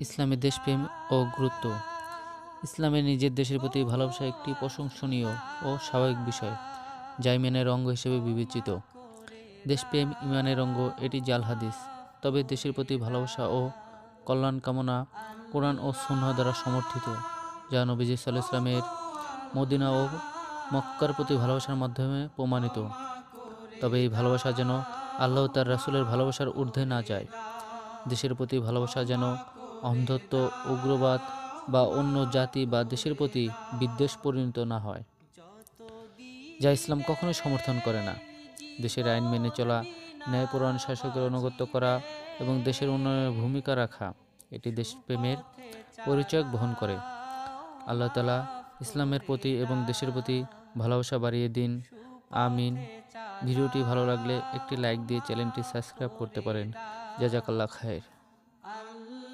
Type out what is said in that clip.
ইসলামের দেশপ্রেম ও গুরুত্ব। ইসলামের নিজের দেশের প্রতি ভালোবাসা একটি প্রশংসনীয় ও স্বাভাবিক বিষয়, যা ইমানের অঙ্গ হিসেবে বিবেচিত। দেশপ্রেম ইমানের অঙ্গ, এটি জাল হাদিস। তবে দেশের প্রতি ভালোবাসা ও কল্যাণ কামনা কোরআন ও সুন্নাহ দ্বারা সমর্থিত, যা নবীজি সাল্লাল্লাহু আলাইহি ওয়াসাল্লামের মদিনা ও মক্কার প্রতি ভালোবাসার মাধ্যমে প্রমাণিত। তবে এই ভালোবাসা যেন আল্লাহ তার রাসূলের ভালোবাসার ঊর্ধ্বে না যায়। দেশের প্রতি ভালোবাসা যেন অন্ধত্ব, উগ্রবাদ বা অন্য জাতি বা দেশের প্রতি বিদ্বেষ পরিণত না হয়, যা ইসলাম কখনোই সমর্থন করে না। দেশের আইন মেনে চলা, ন্যায়পরায়ণ শাসকের আনুগত্য করা এবং দেশের উন্নয়নে ভূমিকা রাখা, এটি দেশপ্রেমের পরিচয় বহন করে। আল্লাহ তাআলা ইসলামের প্রতি এবং দেশের প্রতি ভালোবাসা বাড়িয়ে দিন। আমিন। ভিডিওটি ভালো লাগলে একটি লাইক দিয়ে চ্যানেলটি সাবস্ক্রাইব করতে পারেন। জাযাকাল্লাহ খায়ের।